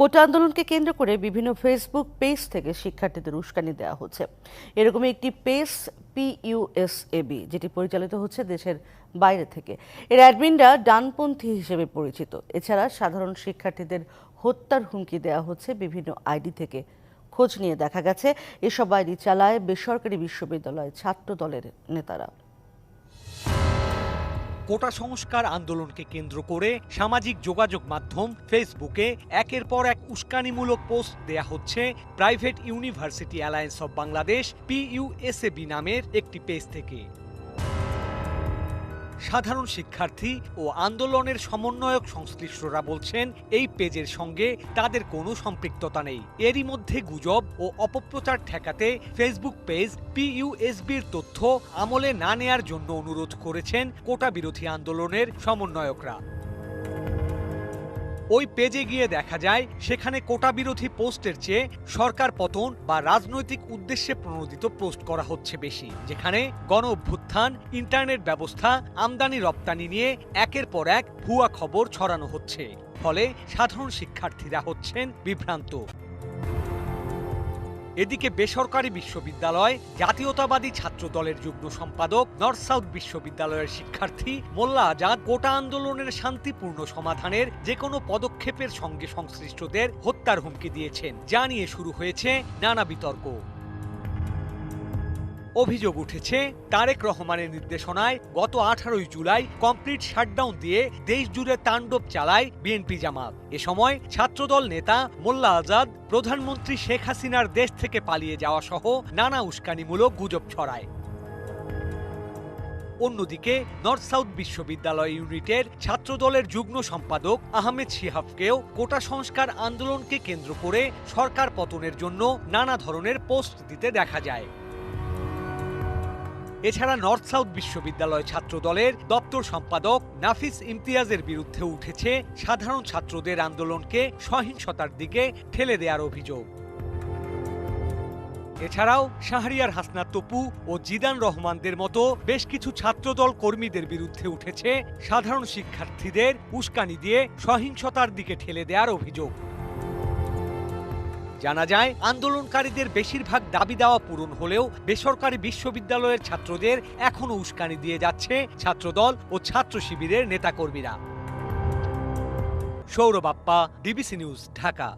কোটা আন্দোলনকে কেন্দ্র করে বিভিন্ন ফেসবুক পেজ থেকে শিক্ষার্থীদের উস্কানি দেওয়া হচ্ছে। এরকমই একটি পেজ PUSAB, যেটি পরিচালিত হচ্ছে দেশের বাইরে থেকে। এর অ্যাডমিনরা ডানপন্থী হিসেবে পরিচিত। এছাড়া সাধারণ শিক্ষার্থীদের হত্যার হুমকি দেওয়া হচ্ছে বিভিন্ন আইডি থেকে। খোঁজ নিয়ে দেখা গেছে এসব আইডি চালায় বেসরকারি বিশ্ববিদ্যালয় ছাত্র দলের নেতারা। কোটা সংস্কার আন্দোলনকে কেন্দ্র করে সামাজিক যোগাযোগ মাধ্যম ফেসবুকে একের পর এক উস্কানিমূলক পোস্ট দেয়া হচ্ছে private university alliance of Bangladesh PUSAB নামের একটি পেজ থেকে। সাধারণ শিক্ষার্থী ও আন্দোলনের সমন্বয়ক সংশ্লিষ্টরা বলছেন এই পেজের সঙ্গে তাদের কোনো সম্পৃক্ততা নেই। এরই মধ্যে গুজব ও অপপ্রচার ঠেকাতে ফেসবুক পেজ PUSAB'র তথ্য আমলে না নেয়ার জন্য অনুরোধ করেছেন কোটা বিরোধী আন্দোলনের সমন্বয়করা। ওই পেজে গিয়ে দেখা যায় সেখানে কোটা বিরোধী পোস্টের চেয়ে সরকার পতন বা রাজনৈতিক উদ্দেশ্যে প্রণোদিত পোস্ট করা হচ্ছে বেশি, যেখানে গণ অভ্যুত্থান, ইন্টারনেট ব্যবস্থা, আমদানি রপ্তানি নিয়ে একের পর এক ভুয়া খবর ছড়ানো হচ্ছে। ফলে সাধারণ শিক্ষার্থীরা হচ্ছেন বিভ্রান্ত। এদিকে বেসরকারি বিশ্ববিদ্যালয় জাতীয়তাবাদী ছাত্র দলের যুগ্ম সম্পাদক নর্থ সাউথ বিশ্ববিদ্যালয়ের শিক্ষার্থী মোল্লা আজাদ কোটা আন্দোলনের শান্তিপূর্ণ সমাধানের যে কোনো পদক্ষেপের সঙ্গে সংশ্লিষ্টদের হত্যার হুমকি দিয়েছেন, যা নিয়ে শুরু হয়েছে নানা বিতর্ক। অভিযোগ উঠেছে তারেক রহমানের নির্দেশনায় গত 18 জুলাই কমপ্লিট শাটডাউন দিয়ে দেশ জুড়ে তাণ্ডব চালায় বিএনপি জামাত। এ সময় ছাত্রদল নেতা মোল্লা আজাদ প্রধানমন্ত্রী শেখ হাসিনার দেশ থেকে পালিয়ে যাওয়া সহ নানা উস্কানিমূলক গুজব ছড়ায়। অন্যদিকে নর্থ সাউথ বিশ্ববিদ্যালয় ইউনিটের ছাত্রদলের যুগ্ম সম্পাদক আহমেদ শিহাবকেও কোটা সংস্কার আন্দোলনকে কেন্দ্র করে সরকার পতনের জন্য নানা ধরনের পোস্ট দিতে দেখা যায়। এছাড়া নর্থ সাউথ বিশ্ববিদ্যালয় ছাত্র দলের দপ্তর সম্পাদক নাফিস ইমতিয়াজের বিরুদ্ধে উঠেছে সাধারণ ছাত্রদের আন্দোলনকে সহিংসতার দিকে ঠেলে দেওয়ার অভিযোগ। এছাড়াও শাহরিয়ার হাসনাত তপু ও জিদান রহমানদের মতো বেশ কিছু ছাত্রদল কর্মীদের বিরুদ্ধে উঠেছে সাধারণ শিক্ষার্থীদের উস্কানি দিয়ে সহিংসতার দিকে ঠেলে দেওয়ার অভিযোগ। জানা যায় আন্দোলনকারীদের বেশিরভাগ দাবি দাওয়া পূরণ হলেও বেসরকারি বিশ্ববিদ্যালয়ের ছাত্রদের এখনো উস্কানি দিয়ে যাচ্ছে ছাত্রদল ও ছাত্র শিবিরের নেতাকর্মীরা। Sourav Appa, DBC news, Dhaka.